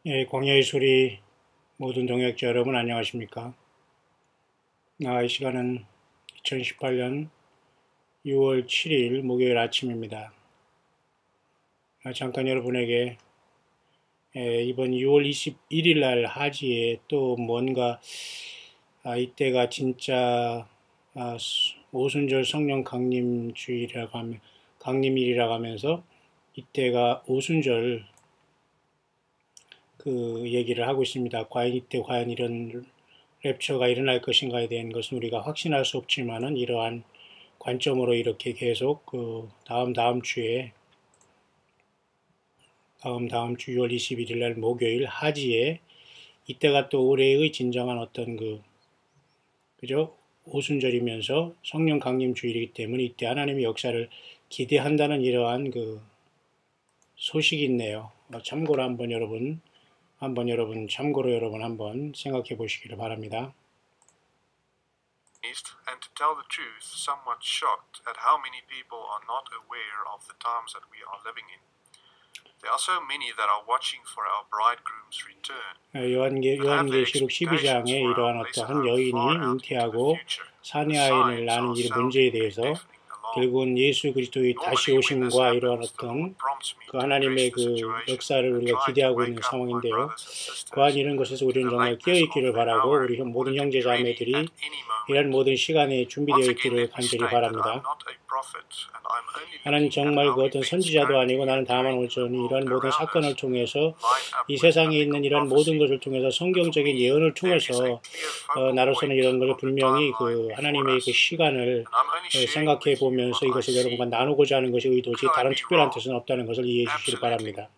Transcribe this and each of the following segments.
예, 광야의 소리 모든 동역자 여러분 안녕하십니까? 이 시간은 2018년 6월 7일 목요일 아침입니다. 잠깐 여러분에게 이번 6월 21일 날 하지에 또 뭔가 이때가 진짜 오순절 성령 강림일이라고 하면서 이때가 오순절 그 얘기를 하고 있습니다. 과연 이런 랩처가 일어날 것인가에 대한 것은 우리가 확신할 수 없지만은 이러한 관점으로 이렇게 계속 다음 주 6월 21일 날 목요일 하지에 이때가 또 올해의 진정한 어떤 그죠? 오순절이면서 성령 강림 주일이기 때문에 이때 하나님의 역사를 기대한다는 이러한 소식이 있네요. 참고로 한번 생각해 보시기를 바랍니다. And to tell the truth, somewhat shocked at how many people are not aware of the times that we are living in. There are so many that are watching for our bridegroom's return. 요한계시록 12장에 이러한 어떠한 여인이 잉태하고 사내아이를 낳는 이 문제에 대해서 결국은 예수 그리스도의 다시 오심과 이러한 어떤 하나님의 역사를 우리가 기대하고 있는 상황인데요. 과연 이런 것에서 우리는 정말 깨어있기를 바라고 우리 모든 형제 자매들이 이런 모든 시간에 준비되어 있기를 간절히 바랍니다. 나는 정말 어떤 선지자도 아니고 나는 다만 온전히 이러한 모든 사건을 통해서 이 세상에 있는 이러한 모든 것을 통해서 성경적인 예언을 통해서 나로서는 이런 것을 분명히 하나님의 시간을 생각해 보면서 이것을 여러분과 나누고자 하는 것이 의도지 다른 특별한 뜻은 없다는 것을 이해해 주시기 바랍니다.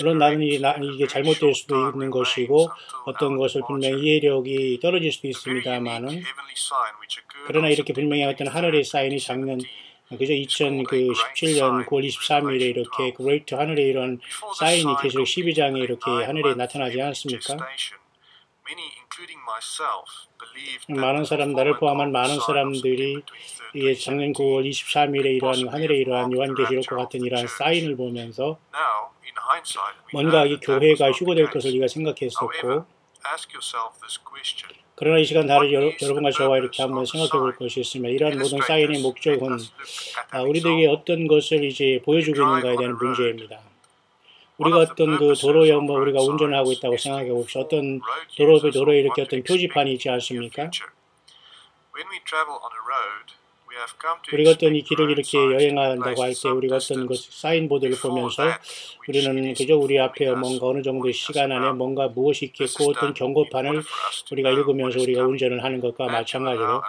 물론 나는 이게 잘못될 수도 있는 것이고 어떤 것을 분명히 이해력이 떨어질 수도 있습니다만은 그러나 이렇게 분명히 어떤 하늘의 사인이 작년 그저 2017년 9월 23일에 이렇게 그레이트 하늘에 이런 사인이 계시록 12장에 이렇게 하늘에 나타나지 않았습니까? 많은 사람, 나를 포함한 많은 사람들이 작년 9월 23일에 이러한 하늘에 이러한 요한계시록과 같은 이러한 사인을 보면서 뭔가 이 교회가 휴거될 것을 우리가 생각했었고 그러나 이 시간 여러분과 저와 이렇게 한번 생각해 볼 것이 있으며 이러한 모든 사인의 목적은 우리들에게 어떤 것을 이제 보여주고 있는가에 대한 문제입니다. 우리가 어떤 도로에 우리가 운전을 하고 있다고 생각해 봅시다. 어떤 도로에 이렇게 어떤 표지판이 있지 않습니까? 우리가 어떤 이 길을 이렇게 여행한다고 할 때 우리가 어떤 사인보드를 보면서 우리는 그저 우리 앞에 뭔가 어느 정도의 시간 안에 뭔가 무엇이 있겠고 어떤 경고판을 우리가 읽으면서 우리가 운전을 하는 것과 마찬가지로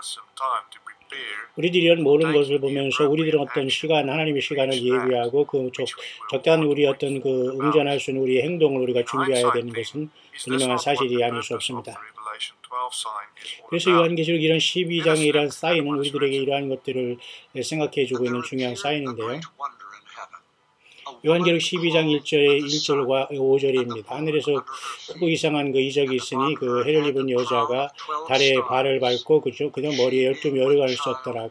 우리들이 이런 모든 것을 보면서 우리들은 어떤 하나님의 시간을 예비하고 적당한 우리 어떤 응전할 수 있는 우리의 행동을 우리가 준비해야 되는 것은 분명한 사실이 아닐 수 없습니다. 그래서 요한계시록 이런 12장의 이러한 사인은 우리들에게 이러한 것들을 생각해주고 있는 중요한 사인인데요. 요한계시록 12장 1절과 5절입니다. 하늘에서 크고 이상한 이적이 있으니 해를 입은 여자가 달에 발을 밟고 그죠? 머리에 12멸관을 썼더라.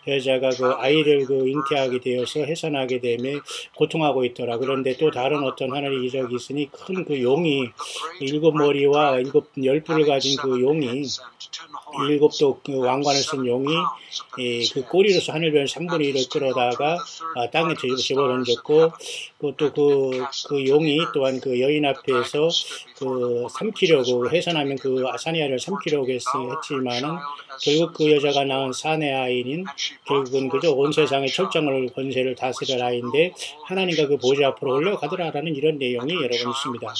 여자가 아이를 잉태하게 되어서 해산하게 되며 고통하고 있더라. 그런데 또 다른 어떤 하늘의 이적이 있으니 큰 용이 7머리와 10뿔을 가진 용이 7도 왕관을 쓴 용이 꼬리로서 하늘별 3분의 1을 끌어다가 땅에 집어던졌고 또 용이 또한 여인 앞에서 삼키려고 해산하면 사내아이를 삼키려고 했지만은 결국 여자가 낳은 사내아이는 결국은 그저 온 세상의 철장을 권세를 다스릴 아이인데 하나님과 보좌 앞으로 올라가더라라는 이런 내용이 여러분 있습니다.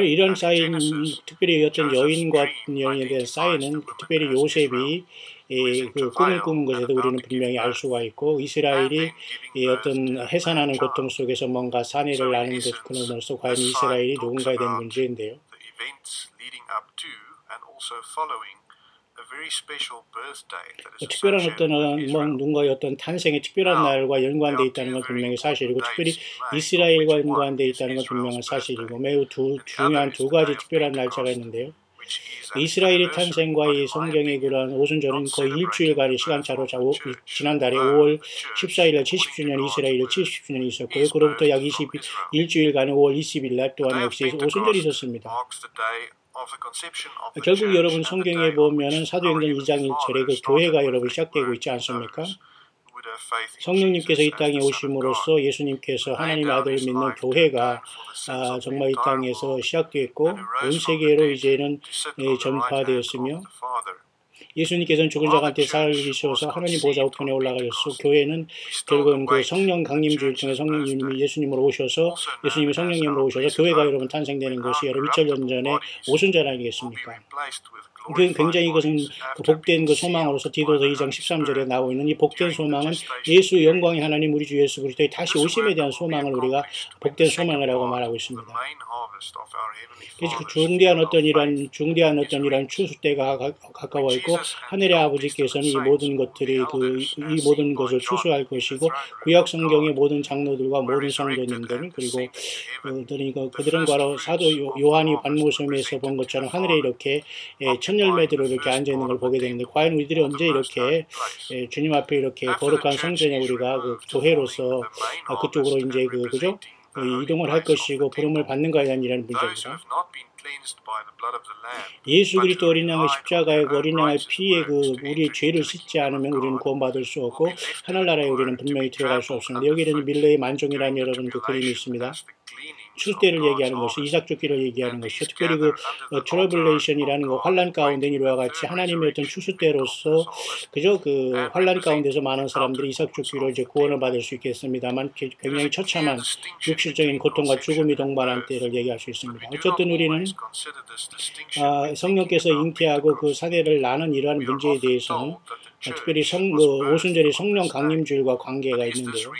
이런 사인, 특별히 어떤 여인에 대한 사인은 특별히 요셉이 꿈을 꾸는 것에도 우리는 분명히 알 수가 있고 이스라엘이 어떤 해산하는 고통 속에서 뭔가 사내를 낳는 것으로서 과연 이스라엘이 누군가에 대한 문제인데요. 특별한 누군가의 어떤 탄생의 특별한 날과 연관되어 있다는 건 분명히 사실이고 특별히 이스라엘과 연관되어 있다는 건 분명한 사실이고 매우 중요한 두 가지 특별한 날짜가 있는데요. 이스라엘의 탄생과 이 성경의 그러한 오순절은 거의 일주일간의 시간차로 지난달에 5월 14일 날 70주년 이스라엘의 70주년이 있었고요. 그로부터 약 21주일간의 5월 20일 날 또한 역시 오순절이 있었습니다. 결국 여러분 성경에 보면은 사도행전 2장 1절에 그 교회가 여러분 시작되고 있지 않습니까? 성령님께서 이 땅에 오심으로써 예수님께서 하나님의 아들을 믿는 교회가 정말 이 땅에서 시작되었고 온 세계로 이제는 전파되었으며 예수님께서는 죽은 자한테 살리셔서 하나님 보좌 우편에 올라가셨고 교회는 결국은 그 성령 강림주일 중에 성령님이 예수님으로 오셔서 예수님이 성령님으로 오셔서 교회가 여러분 탄생되는 것이 여러분 2000년 전에 오순절 아니겠습니까? 굉장히 이것은 복된 그 소망으로서 디도서 2장 13절에 나오고 있는 이 복된 소망은 예수 영광의 하나님 우리 주 예수 그리스도의 다시 오심에 대한 소망을 우리가 복된 소망이라고 말하고 있습니다. 그래서 중대한 어떤 이런 추수 때가 가까워 있고 하늘의 아버지께서는 이 모든 것을 추수할 것이고 구약 성경의 모든 장로들과 모든 성도님들 그리고 그들은 바로 사도 요한이 반모섬에서 본 것처럼 하늘에 이렇게 천열매대로 이렇게 앉아 있는 걸 보게 되는데 과연 우리들이 언제 이렇게 주님 앞에 이렇게 거룩한 성전에 우리가 그 교회로서 그쪽으로 이제 그죠? 이동을 할 것이고 부름을 받는가에 대한 이라는 문제입니다. 예수 그리스도 어린 양의 십자가의 어린 양의 피에 우리의 죄를 씻지 않으면 우리는 구원받을 수 없고 하늘나라에 우리는 분명히 들어갈 수 없습니다. 여기에는 밀레의 만종이라는 여러분 그 그림이 있습니다. 추수때를 얘기하는 것이 이삭주기를 얘기하는 것이죠. 특별히 그 트러블레이션이라는 그 환란 가운데 이와 같이 하나님의 어떤 추수때로서 그저 그 환란 가운데서 많은 사람들이 이삭주기로 이제 구원을 받을 수 있겠습니다만 굉장히 처참한 육신적인 고통과 죽음이 동반한 때를 얘기할 수 있습니다. 어쨌든 우리는 성령께서 잉태하고 그 사대를 나는 이러한 문제에 대해서는 특별히 오순절이 성령 강림주일과 관계가 있는데요.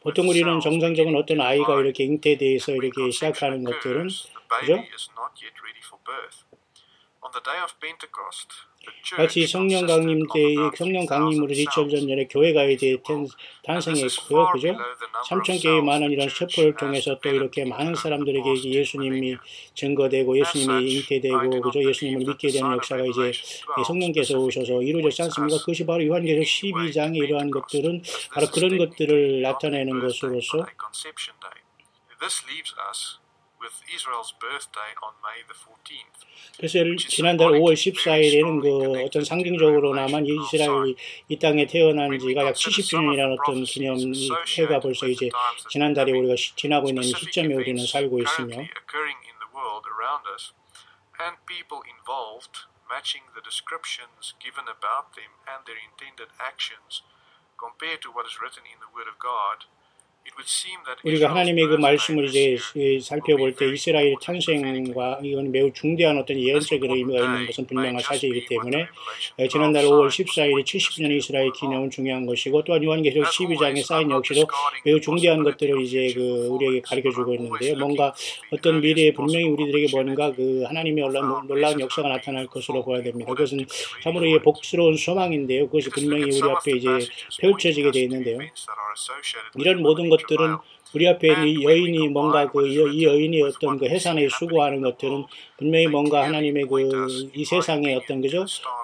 보통 우리는 정상적인 어떤 아이가 이렇게 잉태돼서 이렇게 시작하는 것들은 그죠? 같이 성령 강림 때의 성령 강림으로 2000년 전에 교회가 이제 탄생했고요. 그죠? 3000개의 많은 이런 세포를 통해서 또 이렇게 많은 사람들에게 예수님이 증거되고 예수님이 잉태되고 그죠? 예수님을 믿게 되는 역사가 이제 성령께서 오셔서 이루어졌지 않습니까? 그것이 바로 요한계시록 12장의 이러한 것들은 바로 그런 것들을 나타내는 것으로서 그래서 지난달 5월 14일에는 그 어떤 상징적으로나마 이스라엘이 이 땅에 태어난 지가 약 70주년이라는 어떤 기념이 해가 벌써 이제 지난달에 우리가 지나고 있는 이 시점에 우리는 살고 있으며 우리가 하나님의 그 말씀을 이제 살펴볼 때 이스라엘 탄생과 이건 매우 중대한 어떤 예언적인 의미가 있는 것은 분명한 사실이기 때문에 지난달 5월 14일에 70주년 이스라엘 기념은 중요한 것이고 또한 요한계시록 12장의 사인 역시도 매우 중대한 것들을 이제 우리에게 가르쳐주고 있는데요. 뭔가 어떤 미래에 분명히 우리들에게 뭔가 하나님의 놀라운 역사가 나타날 것으로 보아야 됩니다. 그것은 참으로 복스러운 소망인데요. 그것이 분명히 우리 앞에 이제 펼쳐지게 되어 있는데요. 이런 모든 것들은 우리 앞에 이 여인이 뭔가 이 여인이 어떤 해산에 수고하는 것들은 분명히 뭔가 하나님의 이 세상의 어떤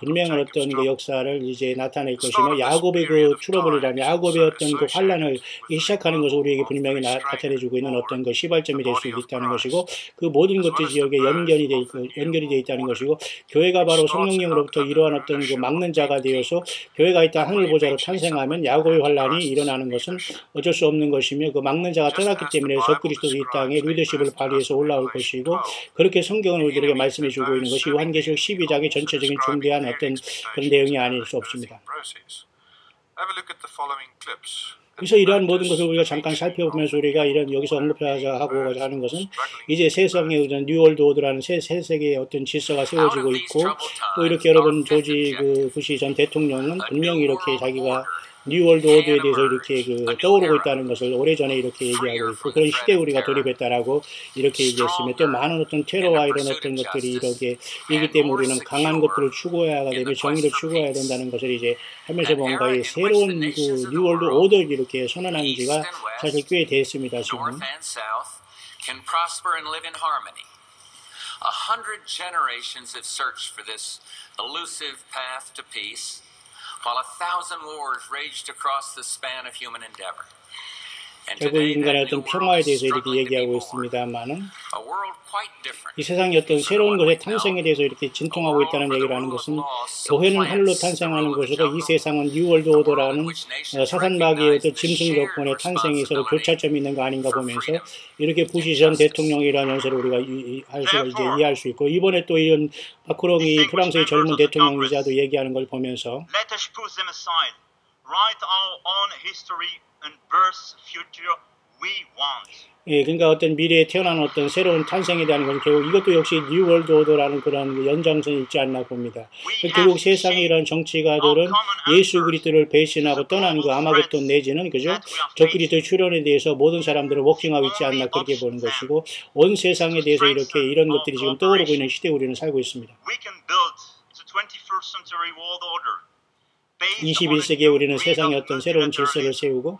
분명한 어떤 역사를 이제 나타낼 것이며 야곱의 트러블이라는 야곱의 어떤 환란을 시작하는 것을 우리에게 분명히 나타내주고 있는 어떤 시발점이 될 수 있다는 것이고 그 모든 것들이 지역에 연결이 되어 있다는 것이고 교회가 바로 성령님으로부터 이러한 어떤 막는 자가 되어서 교회가 있다 하늘 보좌로 탄생하면 야곱의 환란이 일어나는 것은 어쩔 수 없는 것이며 그 막는 자가 떠났기 때문에 적그리스도도 이 땅에 리더십을 발휘해서 올라올 것이고 그렇게 성경은 우리들에게 말씀해 주고 있는 것이 요한계시록 12장의 전체적인 중대한 어떤 그런 내용이 아닐 수 없습니다. 그래서 이러한 모든 것을 우리가 잠깐 살펴보면서 우리가 여기서 언급하고 하는 것은 이제 세상의 뉴월드 오드라는 새 세계의 어떤 질서가 세워지고 있고 또 이렇게 여러분 조지 부시 전 대통령은 분명히 이렇게 자기가 뉴월드 오더에 대해서 이렇게 떠오르고 있다는 것을 오래전에 이렇게 얘기하고 있고, 그런 시대에 우리가 돌입했다라고 이렇게 얘기했으며, 또 많은 어떤 테러와 이런 어떤 것들이 이렇게 이기 때문에 우리는 강한 것들을 추구해야 되며 정의를 추구해야 된다는 것을 이제 하면서 뭔가 이 새로운 뉴월드 오더를 이렇게 선언한 지가 사실 꽤 됐습니다, 지금. While 1,000 wars raged across the span of human endeavor. 결국 인간의 어떤 평화에 대해서 이렇게 얘기하고 있습니다만은, 이 세상의 어떤 새로운 것의 탄생에 대해서 이렇게 진통하고 있다는 얘기를 하는 것은, 교회는 하늘로 탄생하는 것이고 이 세상은 뉴월드 오더라는 사탄마귀의 어떤 짐승 조건의 탄생이 서로 교차점이 있는 거 아닌가 보면서, 이렇게 부시 전 대통령이라는 연세를 우리가 이해할 수 있고, 이번에 또 이런 마크롱이 프랑스의 젊은 대통령이자도 얘기하는 걸 보면서, 예, 그러니까 어떤 미래에 태어나는 어떤 새로운 탄생에 대한 건 결국 이것도 역시 뉴월드 오더라는 그런 연장선이 있지 않나 봅니다. 결국 세상의 이런 정치가들은 예수 그리스도를 배신하고 떠난 그 아마겟돈 내지는 그죠? 적그리스도의 출현에 대해서 모든 사람들을 워킹하고 있지 않나 그렇게 보는 것이고, 온 세상에 대해서 이렇게 이런 것들이 지금 떠오르고 있는 시대에 우리는 살고 있습니다. 21세기에 우리는 세상에 어떤 새로운 질서를 세우고,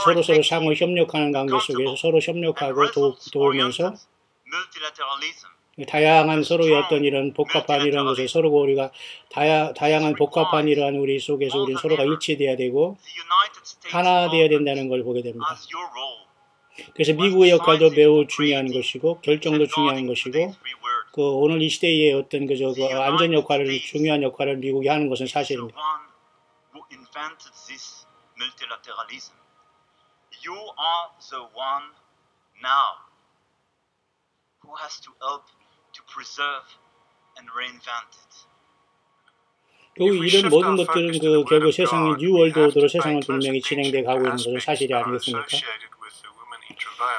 서로서로 상호 협력하는 관계 속에서 서로 협력하고 도우면서 다양한 서로의 어떤 이런 복합한 이런 것을 서로 우리가 다양한 복합한 이러한 우리 속에서 우리는 서로가 일치돼야 되고 하나 되어야 된다는 걸 보게 됩니다. 그래서 미국의 역할도 매우 중요한 것이고 결정도 중요한 것이고, 오늘 이 시대의 어떤 안전 역할을 중요한 역할을 미국이 하는 것은 사실입니다. You are the one now who has to help to preserve and reinvent it. 결국 이런 모든 것들은 결국 세상의 뉴월드 오더로 세상은 분명히 진행돼 가고 있는 것은 사실이 아니겠습니까?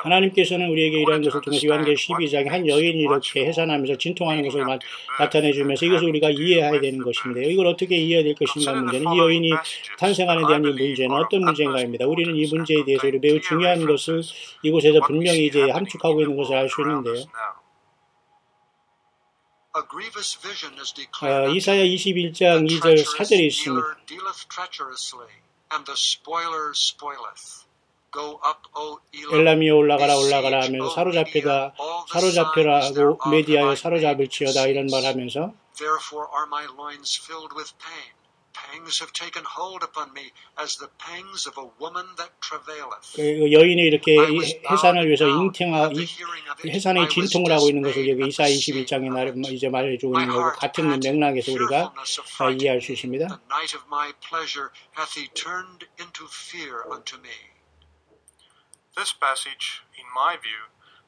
하나님께서는 우리에게 이러한 것을 통해서 요한계시록 12장에 한 여인이 이렇게 해산하면서 진통하는 것을 나타내주면서 이것을 우리가 이해해야 되는 것인데요. 이걸 어떻게 이해해야 될 것인가 문제는, 이 여인이 탄생하는 대한 이 문제는 어떤 문제인가입니다. 우리는 이 문제에 대해서 매우 중요한 것을 이곳에서 분명히 이제 함축하고 있는 것을 알 수 있는데요. 이사야 21장 2절 4절이 있습니다. 엘람이여 올라가라 하면서 사로잡혀라고 메디아여 사로잡을지어다 이런 말 하면서, 여인이 이렇게 해산을 위해서 해산의 진통을 하고 있는 것을 여기 이사야 21장에 이제 말해주고 있는 거고, 같은 맥락에서 우리가 이해할 수 있습니다.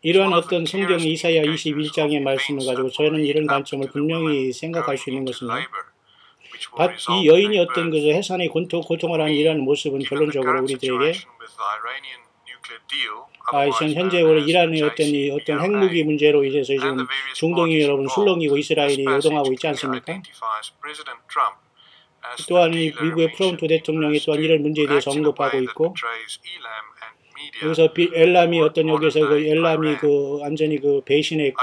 이러한 어떤 성경의 이사야 21장의 말씀을 가지고 저는 이런 관점을 분명히 생각할 수 있는 것은, 이 여인이 어떤 해산의 고통을 하는 이러한 모습은 결론적으로 우리들에게 현재 이란의 어떤 핵무기 문제로 인해서 지금 중동이 여러분 술렁이고 이스라엘이 요동하고 있지 않습니까? 또한 이 미국의 트럼프 대통령이 또한 이런 문제에 대해서 언급하고 있고, 여기서 엘람이 여기서 엘람이 완전히 배신했고,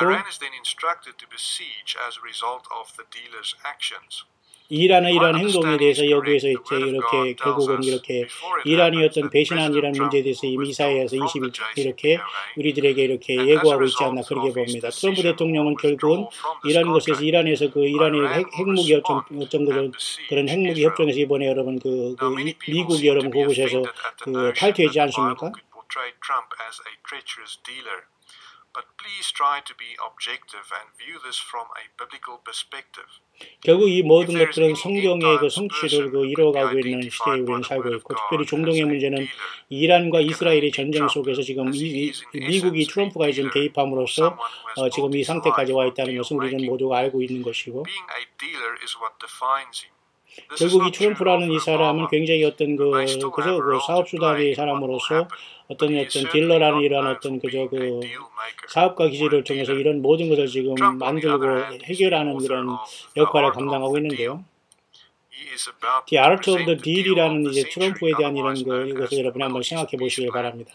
이란의 이러한 행동에 대해서 여기에서 이제 이렇게 결국은 이렇게 이란이 어떤 배신한 이런 문제에 대해서 이미 이사야에서 21장 이렇게 우리들에게 이렇게 예고하고 있지 않나 그렇게 봅니다. 트럼프 대통령은 결국은 이런 것에서 이란에서 이란의 핵무기 어떤 그런 핵무기 협정에서 이번에 여러분 미국이 여러분 그곳에서 탈퇴하지 않습니까? 결국 이 모든 것들은 성경의 성취를 이뤄가고 있는 시대에 우리는 살고 있고, 특별히 중동의 문제는 이란과 이스라엘의 전쟁 속에서 지금 미국이 트럼프가 지금 개입함으로써 지금 이 상태까지 와 있다는 것은 우리는 모두가 알고 있는 것이고, 결국 이 트럼프라는 이 사람은 굉장히 어떤 사업수단의 사람으로서 어떤 딜러라는 이러한 어떤 사업가 기질을 통해서 이런 모든 것을 지금 만들고 해결하는 그런 역할을 감당하고 있는데요. He is about The to Art of present the the deal of Deal이라는 the 이제 century, 트럼프에 대한 이런 otherwise known 이것을 as 여러분이 the 한번 Middle 생각해 East peace 보시길 plan, 바랍니다.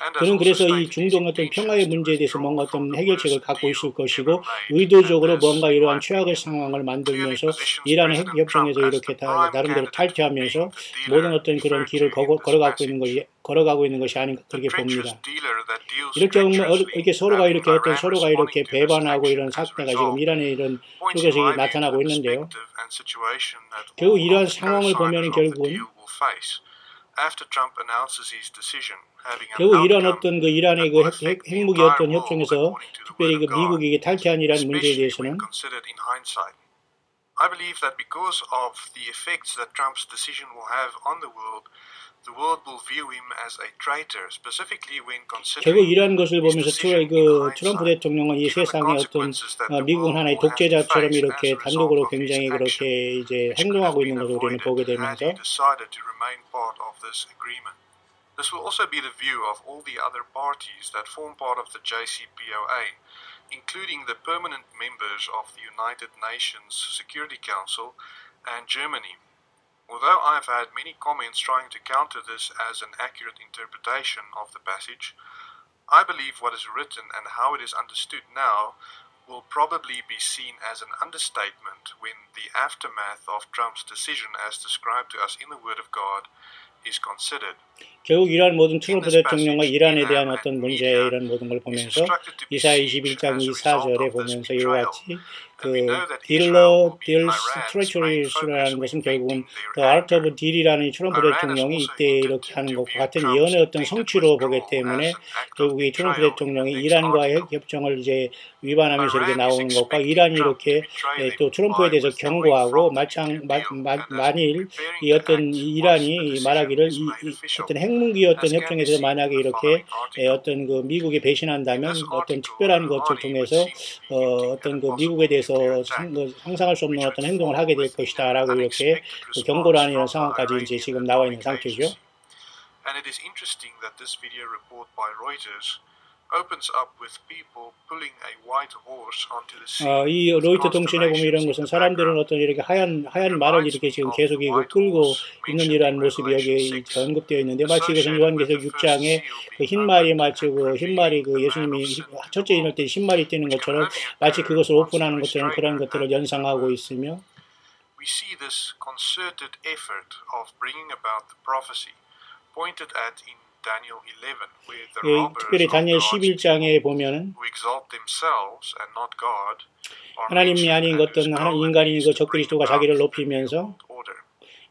and has 그는 also 그래서 이 stated his 중동 어떤 평화의 intentions to 문제에 대해서 withdraw 뭔가 from 어떤 the 해결책을 worst 갖고 deal 있을 ever 것이고 made, 의도적으로 and this, 뭔가 in my 이러한 최악의 opinion, 상황을 clearly 만들면서 positions 이란의 President Trump 협정에서 as 이렇게 the 다 prime 나름대로 candidate, 탈퇴하면서 being the 모든 dealer 어떤 그런 referred to 길을 in this passage. 걸어가고 있는 것이 아닌가 The 그렇게 treacherous 봅니다. dealer that deals 이렇게 보면 treacherously, 이렇게 서로가 having 이렇게 어떤 Iran 서로가 responding 이렇게 to this 배반하고 action 이런 as a 사태가 지금 result, 이란의 이런 points in 속에서 my view to 나타나고 the 있는데요. perspective and situation that 결국 all 이러한 of the 상황을 보면 co-signers of the 결국은 deal will face after Trump announces his decision, having an 결국 이런 outcome 어떤 그 이란의 that 그 will affect the 핵무기 entire 어떤 world 협정에서 according to the 특별히 word 그 of God, 미국이 탈퇴한 이란 문제에 especially when 대해서는 considered in hindsight. I believe that because of the effects that Trump's decision will have on the world will view him as a traitor, specifically when 결국 considering 이러한 것을 his 보면서 decision in 트럼프 hindsight. 대통령은 이 Given the 세상의 어떤 consequences that the 미국은 world 하나의 will have to 독재자처럼 face as 이렇게 a result 단독으로 of his 굉장히 action, 그렇게 이제 which could have 행동하고 been 있는 것을 우리는 avoided 보게 had he 되면서 decided to remain part of this agreement. This will also be the view of all the other parties that form part of the JCPOA, including the permanent members of the United Nations Security Council and Germany. Although I have had many comments trying to counter this as an accurate interpretation of the passage, I believe what is written and how it is understood now will probably be seen as an understatement when the aftermath of Trump's decision as described to us in the Word of God is considered. 결국 이러한 모든 트럼프 대통령과 이란에 대한 어떤 문제 이런 모든 걸 보면서 이사야 21장 24절에 보면서 이와 같이 그 treacherous라는 것은 결국은 The Art of Deal이라는 이 트럼프 대통령이 이때 이렇게 하는 것과 같은 예언의 어떤 성취로 보기 때문에 결국 이 트럼프 대통령이 이란과의 협정을 이제 위반하면서 이렇게 나오는 것과 이란이 이렇게 또 트럼프에 대해서 경고하고 만일 이 어떤 이란이 말하기를 이 어떤 핵무기 어떤 협정에 대해서 만약에 이렇게 어떤 그 미국에 배신한다면 어떤 특별한 것을 통해서 어떤 그 미국에 대해서 상상할 수 없는 어떤 행동을 하게 될 것이다라고 이렇게 경고를 하는 이런 상황까지 이제 지금 나와 있는 상태죠. And it is interesting that this video report by Reuters opens up with people pulling a white horse onto the sea. 이 로이터 통신에 보면 이런 것은 사람들은 어떤 이렇게 하얀 말을 이렇게 지금 계속 이거 끌고 있는 이러한 모습이 여기에 언급되어 있는데 마치 이것은 요한계시록 6장에 그 흰말이 마치 그 흰말이 그 예수님이 첫째 인할 때 흰말이 뛰는 것처럼 마치 그것을 오픈하는 것처럼 그런 것들을 연상하고 있으며 We see this concerted effort of bringing about the prophecy pointed at in Daniel 11, where the robbers 특별히 다니엘 11장에 보면은 who exalt themselves and not God are 하나님이 아닌 어떤 인간인 그 적그리스도가 자기를 높이면서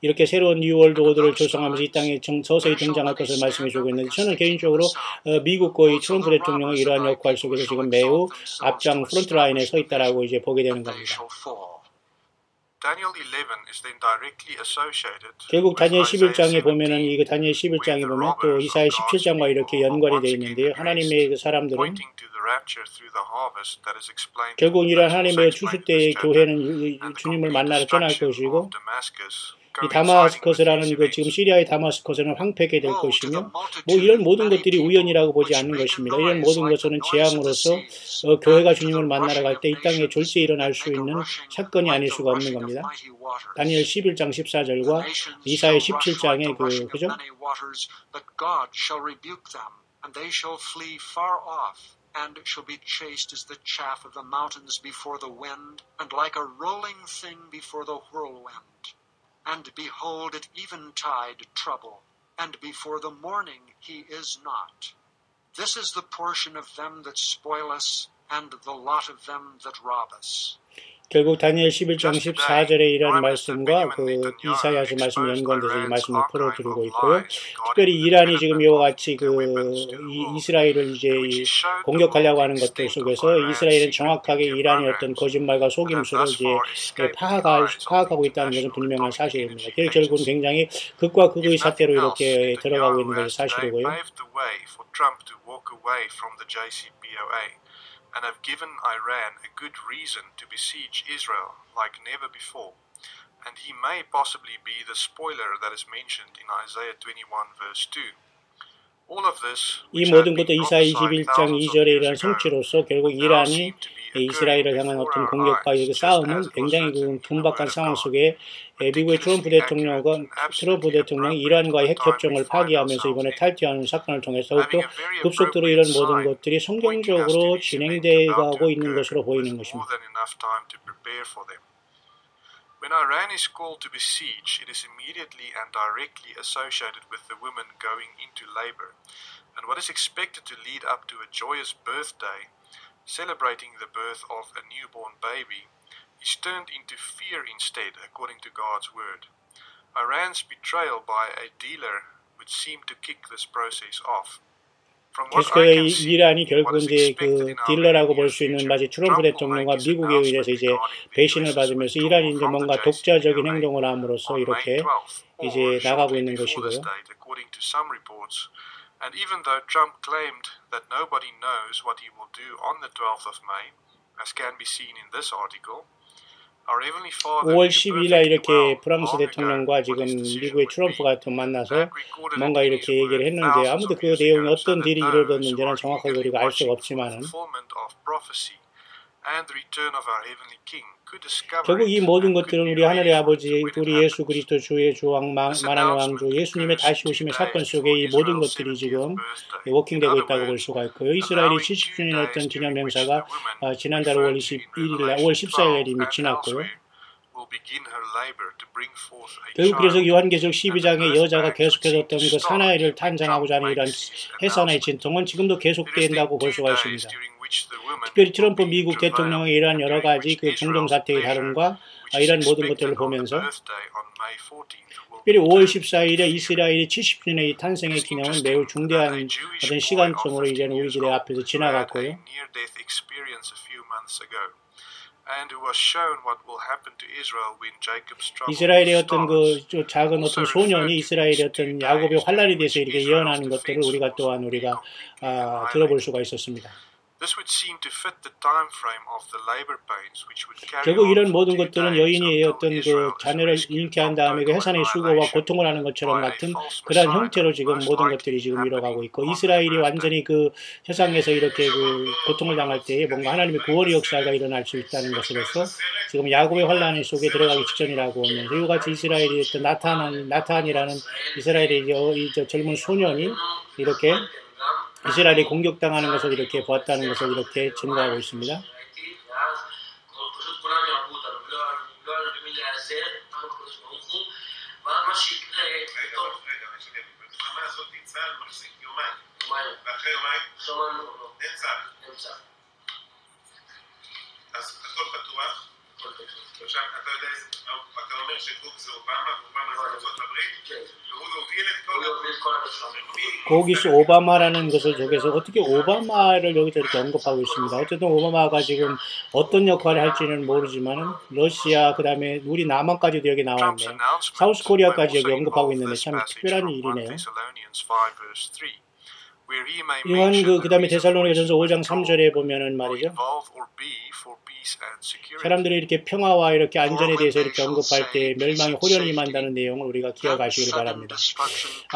이렇게 새로운 뉴월드 오더를 조성하면서 이 땅에 서서히 등장할 것을 말씀해 주고 있는데 저는 개인적으로 미국과 이 트럼프 대통령의 이러한 역할 속에서 지금 매우 앞장 프론트 라인에 서 있다라고 이제 보게 되는 겁니다. 결국 다니엘 11장에 보면은 이거 다니엘 11장에 보면 또 이사야 17장과 이렇게 연관이 되어 있는데요. 하나님의 그 사람들은 결국 이러한 하나님의 추수 때의 교회는 주님을 만나러 떠날 것이고 이 다마스커스라는 그 지금 시리아의 다마스커스는 황폐하게 될 것이며 뭐 이런 모든 것들이 우연이라고 보지 않는 것입니다. 이런 모든 것은 재앙으로서 교회가 주님을 만나러 갈 때 이 땅에 졸지에 일어날 수 있는 사건이 아닐 수가 없는 겁니다. 다니엘 11장 14절과 이사야 17장의 그죠? And shall be chased as the chaff of the mountains before the wind, and like a rolling thing before the whirlwind. And behold, at eventide trouble, and before the morning he is not. This is the portion of them that spoil us, and the lot of them that rob us. 결국 다니엘 11장 14절에 이런 말씀과 그 이사야서 말씀 연관돼서 이 말씀을 풀어드리고 있고요. 특별히 이란이 지금 이와 같이 그 이스라엘을 이제 공격하려고 하는 것들 속에서 이스라엘은 정확하게 이란의 어떤 거짓말과 속임수를 이제 파악하고 있다는 것은 분명한 사실입니다. 결국은 굉장히 극과 극의 사태로 이렇게 들어가고 있는 것이 사실이고요. And have given Iran a good reason to besiege Israel like never before. And he may possibly be the spoiler that is mentioned in Isaiah 21 verse 2. 이 모든 것도 이사야 21장 2절에 이런 성취로서 결국 이란이 이스라엘을 향한 어떤 공격과 이 싸움은 굉장히 그 긴박한 상황 속에 미국의 트럼프 대통령이 이란과의 핵협정을 파기하면서 이번에 탈퇴하는 사건을 통해서 더욱더 급속도로 이런 모든 것들이 성경적으로 진행되고 있는 것으로 보이는 것입니다. When Iran is called to besiege, it is immediately and directly associated with the women going into labor, and what is expected to lead up to a joyous birthday, celebrating the birth of a newborn baby, is turned into fear instead, according to God's word. Iran's betrayal by a dealer would seem to kick this process off. 계속해서 이란이 결국 이제 그 딜러라고 볼 수 있는 마치 트럼프 대통령과 미국에 의해서 이제 배신을 받으면서 이란이 이제 뭔가 독자적인 행동을 함으로써 이렇게 이제 나가고 있는 것이고요. And even though Trump claimed that nobody knows what he will do on the 12th of May, as can be seen in this article, 5월 10일 날 이렇게 프랑스 대통령과 지금 미국의 트럼프가 만나서 뭔가 이렇게 얘기를 했는데 아무도 그 내용이 어떤 딜이 이루어졌는지는 정확하게 우리가 알 수가 없지만은 결국 이 모든 것들은 우리 하늘의 아버지, 우리 예수 그리스도 주의 주왕 만왕의 왕주 예수님의 다시 오심의 사건 속에 이 모든 것들이 지금 워킹되고 있다고 볼 수가 있고요. 이스라엘이 70주년이었던 기념 행사가 지난달 5월 14일 날 이미 지났고요. 결국 그래서 요한계시록 12장의 여자가 계속해서 어떤 그 사나이를 탄생하고자 하는 이런 해산의 진통은 지금도 계속된다고 볼 수가 있습니다. 특별히 트럼프 미국 대통령의 이러한 여러 가지 그 중동 사태의 다름과 이런 모든 것들을 보면서 특별히 5월 14일에 이스라엘이 70주년의 탄생의 기념은 매우 중대한 어떤 시간점으로 이제는 우리 지대 앞에서 지나갔고요. 이스라엘의 어떤 그 작은 어떤 소년이 이스라엘의 어떤 야곱의 환란에 대해서 이렇게 예언하는 것들을 우리가 또한 들어볼 수가 있었습니다. 결국 이런 모든 것들은 여인이 어떤 그 자녀를 잃게 한 다음에 그 해산의 수고와 고통을 하는 것처럼 같은 그러한 형태로 지금 모든 것들이 지금 이뤄가고 있고 이스라엘이 완전히 그 세상에서 이렇게 그 고통을 당할 때에 뭔가 하나님의 구원의 역사가 일어날 수 있다는 것으로서 지금 야곱의 환란 속에 들어가기 직전이라고 하면서 이와 같이 이스라엘이 어떤 나탄이라는 이스라엘의 이 젊은 소년이 이렇게 이스라엘이 공격당하는 것을 이렇게 보았다는 것을 이렇게 증거하고 있습니다. 거기서 오바마라는 것을 저기서 어떻게 오바마를 여기서 이렇게 언급하고 있습니다. 어쨌든 오바마가 지금 어떤 역할을 할지는 모르지만 러시아 그다음에 우리 남한까지도 여기 나와 있네요. 사우스 코리아까지 여기 언급하고 있는데 참 특별한 일이네요. 요한 그다음에 데살로니가전서 5장 3절에 보면은 말이죠. 사람들이 이렇게 평화와 이렇게 안전에 대해서 이렇게 언급할 때 멸망이 호련히 임한다는 내용을 우리가 기억하시길 바랍니다.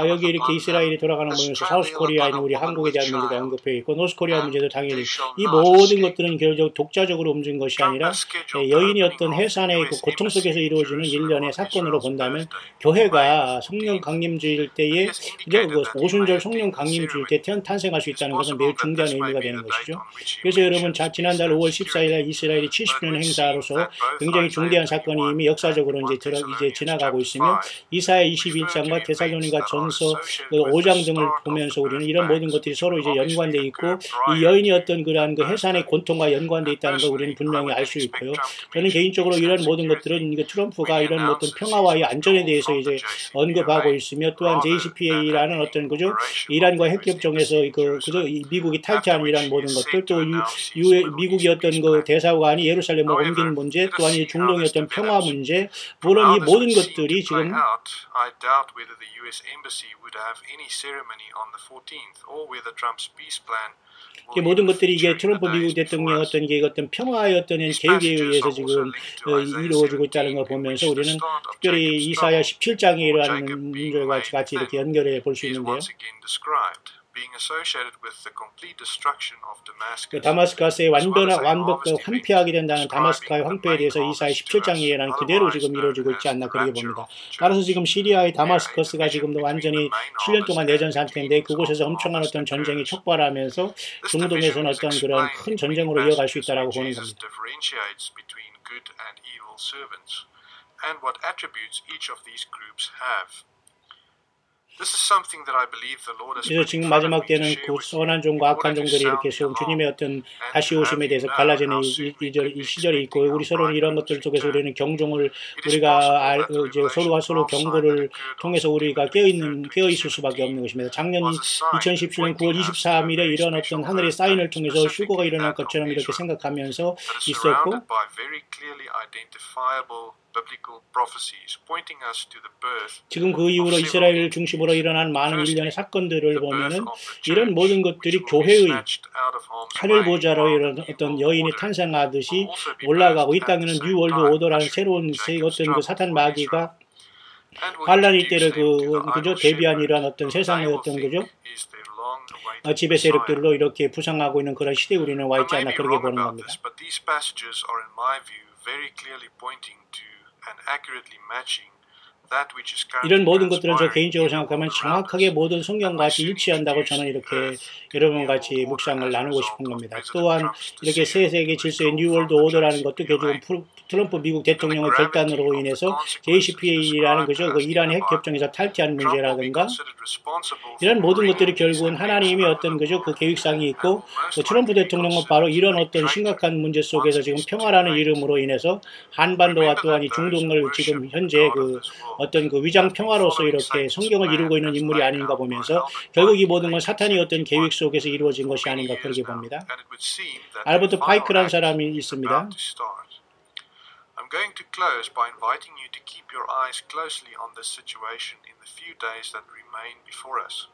여기 이렇게 이스라엘이 돌아가는 보면서 사우스 코리아에 있는 우리 한국에 대한 문제도 언급해 있고 노스 코리아 문제도 당연히 이 모든 것들은 결국 독자적으로 움직인 것이 아니라 여인이 어떤 해산의 그 고통 속에서 이루어지는 일련의 사건으로 본다면 교회가 성령 강림주일 때에 이제 오순절 성령 강림주일 때 탄생할 수 있다는 것은 매우 중대한 의미가 되는 것이죠. 그래서 여러분 지난달 5월 14일 이스라엘이 70주년 행사로서 굉장히 중대한 사건이 이미 역사적으로 이제 지나가고 있으며 이사야 21장과 데살로니가 전서 5장 등을 보면서 우리는 이런 모든 것들이 서로 이제 연관되어 있고 이 여인이 어떤 그러한 그 해산의 고통과 연관되어 있다는 걸 우리는 분명히 알 수 있고요. 저는 개인적으로 이런 모든 것들은 트럼프가 이런 어떤 평화와의 안전에 대해서 이제 언급하고 있으며 또한 JCPOA라는 어떤 그죠 이란과 핵협정에서 그저 미국이 탈퇴하는 이런 모든 것들 또 미국이 어떤 그 대사관이 예루살렘으로 옮긴 문제 또한 이 중동의 어떤 평화 문제 물론 이 모든 것들이 지금 이 모든 것들이 이게 트럼프 미국 대통령 어떤 평화의 어떤 계획에 의해서 지금 이루어지고 있다는 걸 보면서 우리는 특별히 이사야 17장에 이러한 문제와 같이 이렇게 연결해 볼 수 있는데요. being associated with the complete destruction of 그 Damascus. 다마스커스의 황폐하게 된다는 다마스카의 황폐에 대해서 이사야 17장 예언은 그대로 지금 이루어지고 있지 않나 그렇게 봅니다. 따라서 지금 시리아의 다마스커스가 지금도 완전히 7년 동안 내전 상태인데 그곳에서 엄청난 어떤 전쟁이 촉발하면서 중동에서는 어떤 그런 큰 전쟁으로 이어갈 수 있다라고 보는 겁니다. And what attributes each of these groups have. This is something that I believe the Lord has 그래서 put 지금 in front of 마지막 me to 때는 share 그 with you. 선한 종과 악한 종들이 이렇게 좀 주님의 어떤 다시 오심에 대해서 갈라지는 이 시절이 있고 우리 서로는 이런 것들 속에서 우리는 경종을 우리가 이제 서로가 서로 경고를 통해서 우리가 깨어 있을 수밖에 없는 것입니다. 작년 2017년 9월 23일에 이런 어떤 하늘의 사인을 통해서 휴거가 일어날 것처럼 이렇게 생각하면서 있었고 지금 그 이후로 이스라엘을 중심으로 일어난 많은 일련의 사건들을 보면은 이런 모든 것들이 교회의 하늘 보좌로 이런 어떤 여인이 탄생하듯이 올라가고 이 땅에는 뉴 월드 오더라는 새로운 어떤 그 사탄 마귀가 환란의 때를 그저 대비한 이러한 어떤 세상의 어떤 그죠 지배 세력들로 이렇게 부상하고 있는 그런 시대에 우리는 와 있지 않나 그렇게 보는 겁니다. 이런 모든 것들은 저 개인적으로 생각하면 정확하게 모든 성경과 같이 일치한다고 저는 이렇게 여러분과 같이 묵상을 나누고 싶은 겁니다. 또한 이렇게 새 세계 질서의 뉴 월드 오더라는 것도 결국은 트럼프 미국 대통령의 결단으로 인해서 JCPOA라는 그죠 그 이란의 핵 협정에서 탈퇴한 문제라든가 이런 모든 것들이 결국은 하나님의 어떤 그죠 그 계획상이 있고 그 트럼프 대통령은 바로 이런 어떤 심각한 문제 속에서 지금 평화라는 이름으로 인해서 한반도와 또한 이 중동을 지금 현재 그 어떤 그 위장 평화로서 이렇게 성경을 이루고 있는 인물이 아닌가 보면서 결국 이 모든 건 사탄의 어떤 계획 속에서 이루어진 것이 아닌가 그렇게 봅니다. 알버트 파이크라는 사람이 있습니다. I'm going to close by inviting you to keep your eyes closely on this situation in the few days that remain before us.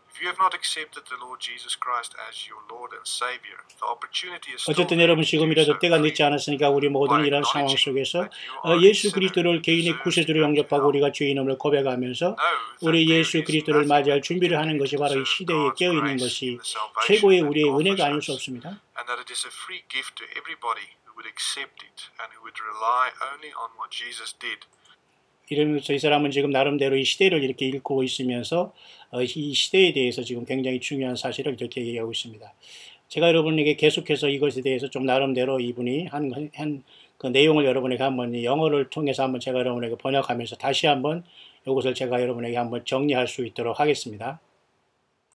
If you have not accepted the Lord Jesus Christ as your Lord and Savior, the opportunity is still 어쨌든 여러분 지금이라도 때가 늦지 않았으니까 우리 모든 이런 상황 속에서 예수 그리스도를 개인의 구세주로 영접하고 우리가 죄인임을 고백하면서 우리 예수 그리스도를 맞이할 준비를 하는 것이 바로 이 시대에 깨어 있는 것이 최고의 우리의 은혜가 아닐 수 없습니다. And that it is a free gift to everybody who would accept it and who would rely only on what Jesus did. 이러면서 이 사람은 지금 나름대로 이 시대를 이렇게 읽고 있으면서 이 시대에 대해서 지금 굉장히 중요한 사실을 이렇게 얘기하고 있습니다. 제가 여러분에게 계속해서 이것에 대해서 좀 나름대로 이분이 한 그 내용을 여러분에게 한번 영어를 통해서 한번 제가 여러분에게 번역하면서 다시 한번 이것을 제가 여러분에게 한번 정리할 수 있도록 하겠습니다.